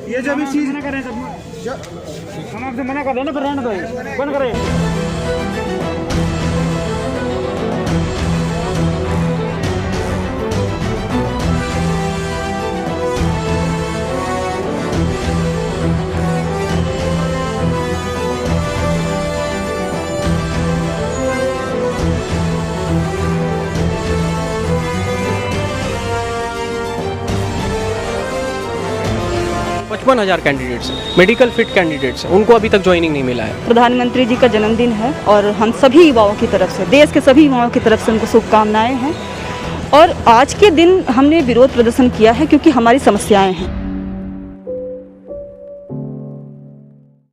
ये जब इस चीज मना करें तब हम आपसे मना कर रहे हैं ना, फिर रहने दो, बंद करें। पचपन 5000 कैंडिडेट्स मेडिकल फिट कैंडिडेट्स उनको अभी तक ज्वाइनिंग नहीं मिला है। प्रधानमंत्री जी का जन्मदिन है और हम सभी युवाओं की तरफ से, देश के सभी युवाओं की तरफ से उनको शुभकामनाएं हैं। और आज के दिन हमने विरोध प्रदर्शन किया है क्योंकि हमारी समस्याएं हैं।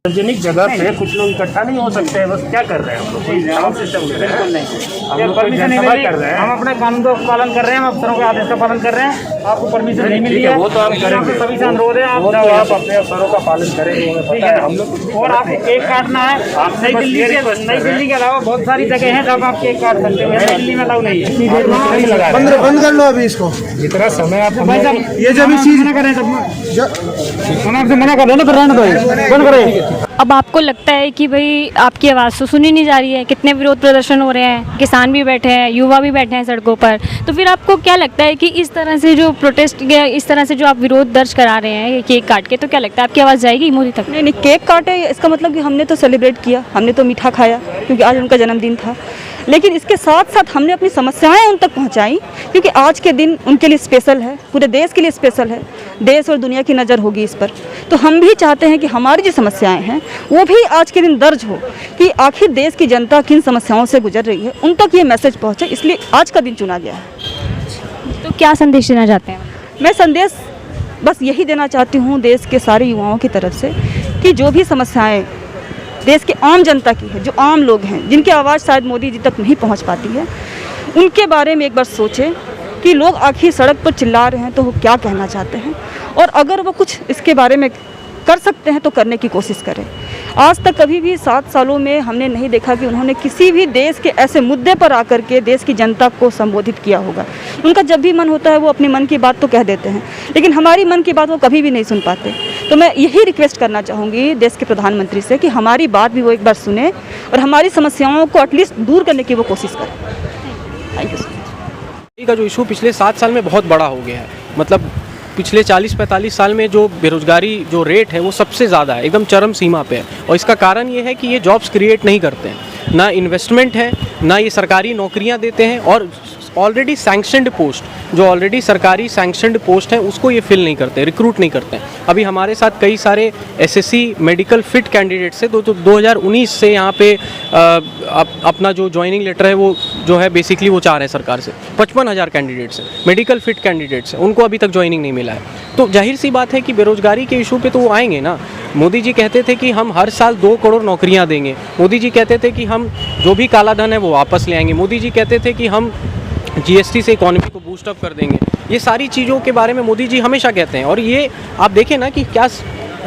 सार्वजनिक जगह पे कुछ लोग इकट्ठा नहीं हो सकते हैं, बस क्या कर रहे हैं हम लोग? साउंड सिस्टम ले रहे हैं? बिल्कुल नहीं, हम लोग परमिशन नहीं मिली, कर रहे हैं। हम अपने कानून का पालन कर रहे हैं, हम अफसरों के आदेश का पालन कर रहे हैं। आपको परमिशन नहीं मिली है, वो तो हम करेंगे। सभी से अनुरोध है, आप अपने अफसरों का पालन करेंगे, हमें पता है। हम लोग और आप केक काटना है, नई दिल्ली के अलावा बहुत सारी जगह हैं जब आप केक काट सकते हो, नई दिल्ली में अलाउ नहीं है। बंद कर लो अभी इसको, जितना समय आप ये जब इस चीज मना करें तब हम आपसे मना कर रहे हैं ना, फिर रहने दो, बंद करें। अब आपको लगता है कि भाई आपकी आवाज़ तो सुनी नहीं जा रही है, कितने विरोध प्रदर्शन हो रहे हैं, किसान भी बैठे हैं, युवा भी बैठे हैं सड़कों पर, तो फिर आपको क्या लगता है कि इस तरह से जो प्रोटेस्ट, इस तरह से जो आप विरोध दर्ज करा रहे हैं केक काट के, तो क्या लगता है आपकी आवाज़ जाएगी मोदी तक? नहीं, केक काटे इसका मतलब कि हमने तो सेलिब्रेट किया, हमने तो मीठा खाया क्योंकि आज उनका जन्मदिन था। लेकिन इसके साथ साथ हमने अपनी समस्याएं उन तक पहुंचाई क्योंकि आज के दिन उनके लिए स्पेशल है, पूरे देश के लिए स्पेशल है। देश और दुनिया की नज़र होगी इस पर, तो हम भी चाहते हैं कि हमारी जो समस्याएं हैं वो भी आज के दिन दर्ज हो कि आखिर देश की जनता किन समस्याओं से गुजर रही है, उन तक ये मैसेज पहुँचे, इसलिए आज का दिन चुना गया है। तो क्या संदेश देना चाहते हैं? मैं संदेश बस यही देना चाहती हूँ देश के सारे युवाओं की तरफ से कि जो भी समस्याएं देश के आम जनता की है, जो आम लोग हैं जिनकी आवाज़ शायद मोदी जी तक नहीं पहुँच पाती है, उनके बारे में एक बार सोचें कि लोग आखिर सड़क पर चिल्ला रहे हैं तो वो क्या कहना चाहते हैं, और अगर वो कुछ इसके बारे में कर सकते हैं तो करने की कोशिश करें। आज तक कभी भी 7 सालों में हमने नहीं देखा कि उन्होंने किसी भी देश के ऐसे मुद्दे पर आकर के देश की जनता को संबोधित किया होगा। उनका जब भी मन होता है वो अपनी मन की बात तो कह देते हैं, लेकिन हमारी मन की बात वो कभी भी नहीं सुन पाते। तो मैं यही रिक्वेस्ट करना चाहूँगी देश के प्रधानमंत्री से कि हमारी बात भी वो एक बार सुने और हमारी समस्याओं को एटलीस्ट दूर करने की वो कोशिश करें। Thank you so much. का जो इशू पिछले 7 साल में बहुत बड़ा हो गया है, मतलब पिछले 40-45 साल में जो बेरोजगारी जो रेट है वो सबसे ज़्यादा है, एकदम चरम सीमा पे है। और इसका कारण ये है कि ये जॉब्स क्रिएट नहीं करते हैं, ना इन्वेस्टमेंट है, ना ये सरकारी नौकरियां देते हैं, और ऑलरेडी सैंक्शनड पोस्ट, जो ऑलरेडी सरकारी सैंक्शनड पोस्ट है उसको ये फिल नहीं करते, रिक्रूट नहीं करते हैं। अभी हमारे साथ कई सारे एसएससी मेडिकल फिट कैंडिडेट्स से 2019 से यहाँ पे अपना जो ज्वाइनिंग लेटर है वो जो है बेसिकली वो चाह रहे हैं सरकार से। 55 हज़ार कैंडिडेट्स हैं, मेडिकल फिट कैंडिडेट्स हैं, उनको अभी तक ज्वाइनिंग नहीं मिला है। तो जाहिर सी बात है कि बेरोजगारी के इशू पे तो वो आएंगे ना। मोदी जी कहते थे कि हम हर साल 2 करोड़ नौकरियाँ देंगे, मोदी जी कहते थे कि हम जो भी काला धन है वो वापस ले आएंगे, मोदी जी कहते थे कि हम जीएसटी से इकोनॉमी को बूस्ट अप कर देंगे। ये सारी चीज़ों के बारे में मोदी जी हमेशा कहते हैं, और ये आप देखें ना कि क्या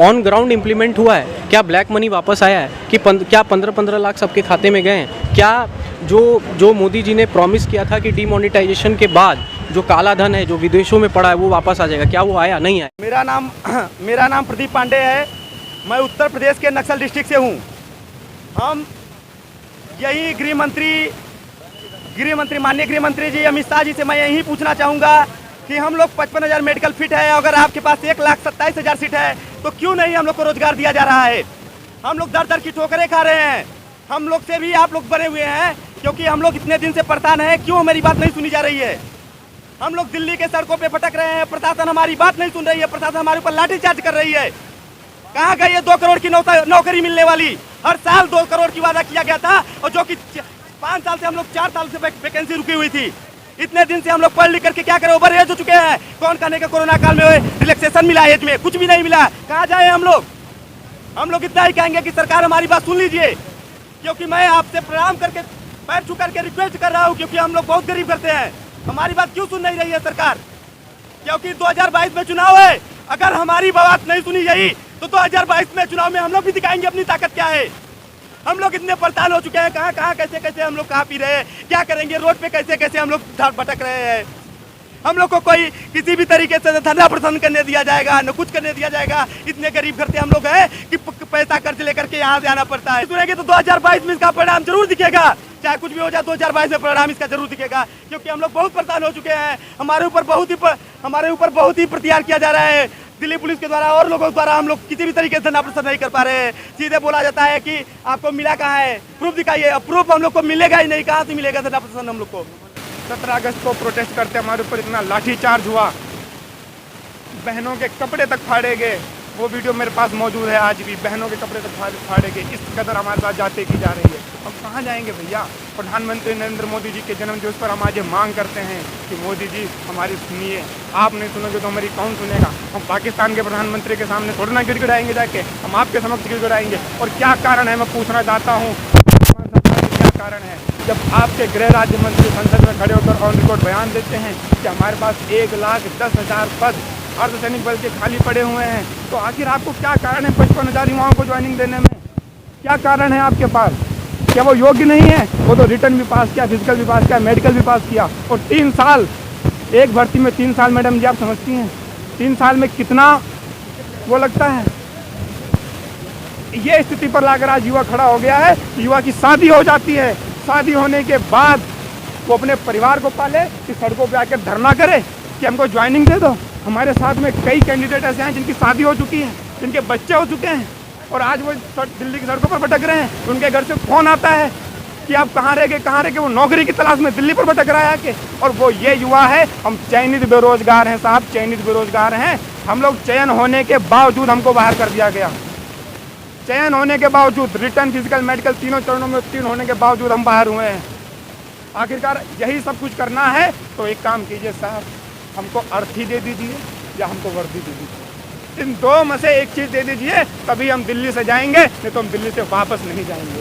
ऑन ग्राउंड इम्प्लीमेंट हुआ है, क्या ब्लैक मनी वापस आया है, कि क्या 15-15 लाख सबके खाते में गए हैं, क्या जो मोदी जी ने प्रॉमिस किया था कि डीमोनेटाइजेशन के बाद जो काला धन है जो विदेशों में पड़ा है वो वापस आ जाएगा, क्या वो आया? नहीं आया। मेरा नाम प्रदीप पांडे है, मैं उत्तर प्रदेश के नक्सल डिस्ट्रिक्ट से हूँ। हम यही माननीय गृह मंत्री जी अमित शाह जी से मैं यही पूछना चाहूँगा कि हम लोग 55 हज़ार मेडिकल फिट है, अगर आपके पास 1,27,000 सीट है तो क्यों नहीं हम लोग को रोजगार दिया जा रहा है? हम लोग दर दर की ठोकरें खा रहे हैं, हम लोग से भी आप लोग बने हुए हैं, क्योंकि हम लोग इतने दिन से परेशान हैं। क्यों हमारी बात नहीं सुनी जा रही है? हम लोग दिल्ली के सड़कों पे भटक रहे हैं, प्रशासन हमारी बात नहीं सुन रही है, प्रशासन हमारे ऊपर लाठीचार्ज कर रही है। कहाँ गई ये 2 करोड़ की नौकरी मिलने वाली? हर साल 2 करोड़ की वादा किया गया था, और जो कि 5 साल से हम लोग 4 साल से वैकेंसी रुकी हुई थी। इतने दिन से हम लोग पढ़ लिख करके क्या करें, ओवर एज हो चुके हैं। कौन कहने का कोरोना काल में रिलैक्सेशन मिला एज में? कुछ भी नहीं मिला। कहाँ जाए हम लोग इतना ही कहेंगे कि सरकार हमारी बात सुन लीजिए, क्योंकि मैं आपसे प्रणाम करके पैर छू करके रिक्वेस्ट कर रहा हूँ, क्योंकि हम लोग बहुत गरीब करते हैं। हमारी बात क्यों सुन नहीं रही है सरकार? क्योंकि 2022 में चुनाव है, अगर हमारी बात नहीं सुनी गई तो 2022 में चुनाव में हम लोग भी दिखाएंगे अपनी ताकत क्या है। हम लोग इतने परेशान हो चुके हैं, कहाँ कैसे हम लोग कहाँ पी रहे हैं, क्या करेंगे, रोड पे कैसे हम लोग भटक रहे हैं। हम लोग को कोई किसी भी तरीके से धरना प्रदर्शन करने दिया जाएगा, न कुछ करने दिया जाएगा। इतने गरीब घर से हम लोग हैं कि पैसा कर्ज लेकर के यहाँ से आना पड़ता है। सुनेंगे तो 2022 में इसका परिणाम जरूर दिखेगा, चाहे कुछ भी हो जाए 2022 में परिणाम इसका जरूर दिखेगा, क्योंकि हम लोग बहुत परेशान हो चुके हैं। हमारे ऊपर बहुत ही प्रत्यार किया जा रहा है दिल्ली पुलिस के द्वारा और लोगों द्वारा। हम लोग किसी भी तरीके से धरना प्रदर्शन नहीं कर पा रहे हैं। सीधे बोला जाता है कि आपको मिला कहाँ है, प्रूफ दिखाइए। अब प्रूफ हम लोग को मिलेगा ही नहीं, कहाँ से मिलेगा धरना प्रदर्शन हम लोग को। 17 अगस्त को प्रोटेस्ट करते हमारे ऊपर इतना लाठीचार्ज हुआ, बहनों के कपड़े तक फाड़े गए। वो वीडियो मेरे पास मौजूद है आज भी, बहनों के कपड़े तक फाड़े गए। इस कदर हमारे साथ जाते की जा रही है। हम कहाँ जाएंगे भैया? प्रधानमंत्री नरेंद्र मोदी जी के जन्मदिवस पर हम आज ये मांग करते हैं कि मोदी जी हमारी सुनिए। आप नहीं सुनोगे तो हमारी कौन सुनेगा? हम पाकिस्तान के प्रधानमंत्री के सामने थोड़ा ना गिड़गिड़ाएंगे जाके, हम आपके समक्ष गिड़गिड़ाएंगे। और क्या कारण है, मैं पूछना चाहता हूँ, क्या कारण है जब आपके गृह राज्य मंत्री संसद में खड़े होकर ऑन रिकॉर्ड बयान देते हैं कि हमारे पास 1,10,000 पद अर्धसैनिक बल के खाली पड़े हुए हैं, तो आखिर आपको क्या कारण है 55,000 युवाओं को ज्वाइनिंग देने में? क्या कारण है आपके पास? क्या वो योग्य नहीं है? वो तो रिटर्न भी पास किया, फिजिकल भी पास किया, मेडिकल भी पास किया, और 3 साल एक भर्ती में 3 साल, मैडम जी आप समझती हैं 3 साल में कितना वो लगता है? ये स्थिति पर लाकर आज युवा खड़ा हो गया है। युवा की शादी हो जाती है, शादी होने के बाद वो अपने परिवार को पाले कि सड़कों पे आकर धरना करे कि हमको ज्वाइनिंग दे दो। हमारे साथ में कई कैंडिडेट ऐसे हैं जिनकी शादी हो चुकी है, जिनके बच्चे हो चुके हैं, और आज वो दिल्ली की सड़कों पर भटक रहे हैं। उनके घर से फोन आता है कि आप कहाँ रह गए, वो नौकरी की तलाश में दिल्ली पर भटक रहा है आके। और वो ये युवा है। हम चयनित बेरोजगार हैं साहब, चयनित बेरोजगार हैं हम लोग। चयन होने के बावजूद हमको बाहर कर दिया गया। चयन होने के बावजूद, रिटर्न, फिजिकल, मेडिकल तीनों चरणों में उत्तीर्ण होने के बावजूद हम बाहर हुए हैं। आखिरकार यही सब कुछ करना है तो एक काम कीजिए साहब, हमको अर्थी दे दीजिए या हमको वर्दी दे दीजिए। इन दो में से एक चीज़ दे दीजिए, तभी हम दिल्ली से जाएंगे, नहीं तो हम दिल्ली से वापस नहीं जाएंगे।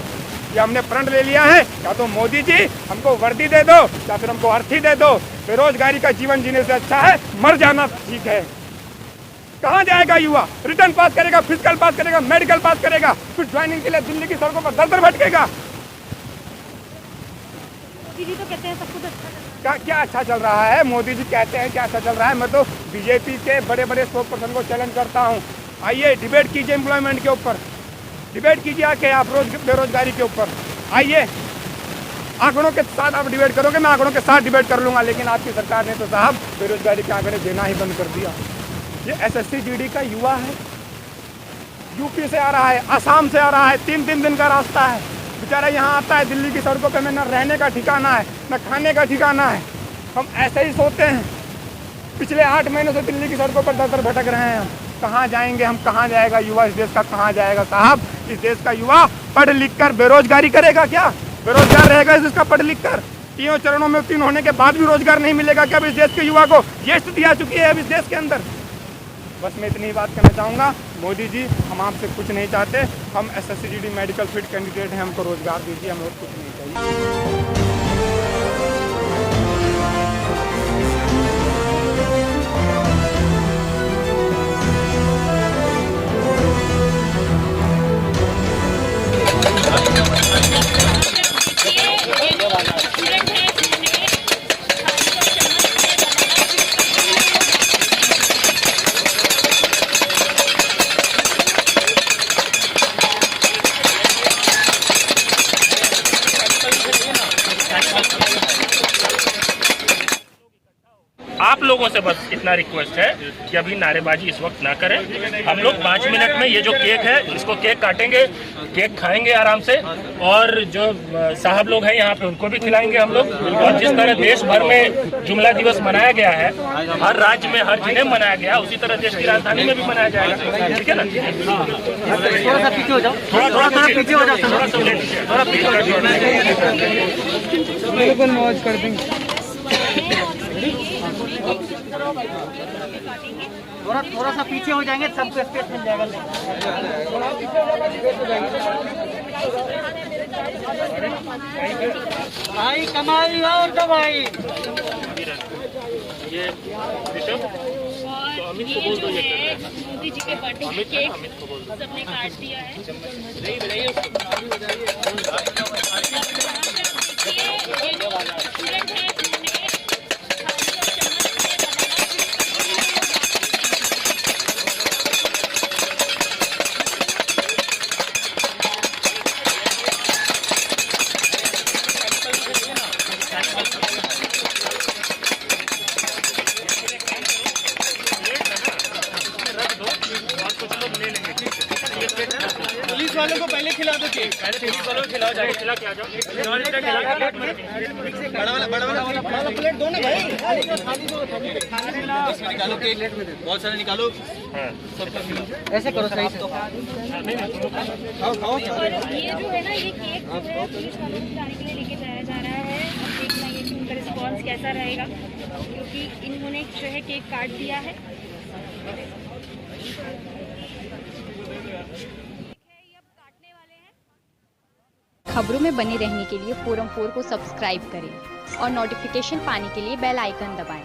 ये हमने प्रण ले लिया है, या तो मोदी जी हमको वर्दी दे दो या फिर हमको अर्थी दे दो। बेरोजगारी का जीवन जीने से अच्छा है मर जाना ठीक है। कहाँ जाएगा युवा? रिटर्न पास करेगा, फिजिकल पास करेगा, मेडिकल पास करेगा, फिर ज्वाइनिंग के लिए दिल्ली की सड़कों पर दर भटकेगा। मोदी जी तो कहते हैं सब कुछ अच्छा क्या अच्छा चल रहा है? मोदी जी कहते हैं क्या अच्छा चल रहा है? मैं तो बीजेपी के बड़े बड़े स्पोक पर्सन को चैलेंज करता हूँ, आइए डिबेट कीजिए एम्प्लॉयमेंट के ऊपर, डिबेट कीजिए आके आप बेरोजगारी के ऊपर। आइए आंकड़ों के साथ आप डिबेट करोगे, मैं आंकड़ों के साथ डिबेट कर लूँगा। लेकिन आपकी सरकार ने तो साहब बेरोजगारी के आंकड़े देना ही बंद कर दिया। ये SSC GD का युवा है, यूपी से आ रहा है, असम से आ रहा है, 3-3 दिन का रास्ता है, बेचारा यहाँ आता है दिल्ली की सड़कों पे, में न रहने का ठिकाना है न खाने का ठिकाना है। हम ऐसे ही सोते हैं। पिछले 8 महीनों से दिल्ली की सड़कों पर दर भटक रहे हैं। हम कहाँ जाएंगे? हम कहाँ जाएगा युवा? इस देश का कहाँ जाएगा साहब? इस देश का युवा पढ़ लिख कर बेरोजगारी करेगा क्या? बेरोजगार रहेगा इस देश का पढ़ लिख कर? तीनों चरणों में उत्तीर्ण होने के बाद भी रोजगार नहीं मिलेगा क्या? अब इस देश के युवा को ये स्थिति आ चुकी है अब इस देश के अंदर। बस मैं इतनी ही बात कहना चाहूँगा, मोदी जी हम आपसे कुछ नहीं चाहते। हम SSC GD medical fit candidate हैं, हमको रोजगार दीजिए, हमें और कुछ नहीं चाहिए। आप लोगों से बस इतना रिक्वेस्ट है कि अभी नारेबाजी इस वक्त ना करें। हम लोग 5 मिनट में ये जो केक है इसको केक काटेंगे, केक खाएंगे आराम से, और जो साहब लोग हैं यहाँ पे उनको भी खिलाएंगे हम लोग। और जिस तरह देश भर में जुमला दिवस मनाया गया है, हर राज्य में हर जिले में मनाया गया, उसी तरह देश की राजधानी में भी मनाया जाएगा। ठीक है ना? थोड़ा सा पीछे हो जाओ, थोड़ा पीछे हो जाओ, थोड़ा बिल्कुल मौज कर देंगे। थोड़ा सा पीछे हो जाएंगे, सबको स्पेस मिल जाएगा। भाई कमाई और दवाई। ये अमित को बोल दो, ये मोदी जी के बर्थडे अमित केक को बोल दो। सबने काट दिया है। ये जो स्टूडेंट है कुछ लोग ले लेंगे, ठीक है? पुलिस वालों को पहले खिला दो केक, पहले पुलिस वालों को खिलाओ, जाके खिला के आ जाओ। बड़ा वाला प्लेट दो ना भाई, निकालो केक, बहुत सारे निकालो, सबको खिलाओ। ऐसे करो सही से। ये जो है ना ये केक जो है पुलिस वालों को खिलाने के लिए लेके जाया जा रहा है। अब देखना ये कि उनका रिस्पॉन्स कैसा रहेगा, क्योंकि इन्होंने जो है केक काट दिया है। खबरों में बने रहने के लिए फोरम 4 को सब्सक्राइब करें और नोटिफिकेशन पाने के लिए बेल आइकन दबाएं।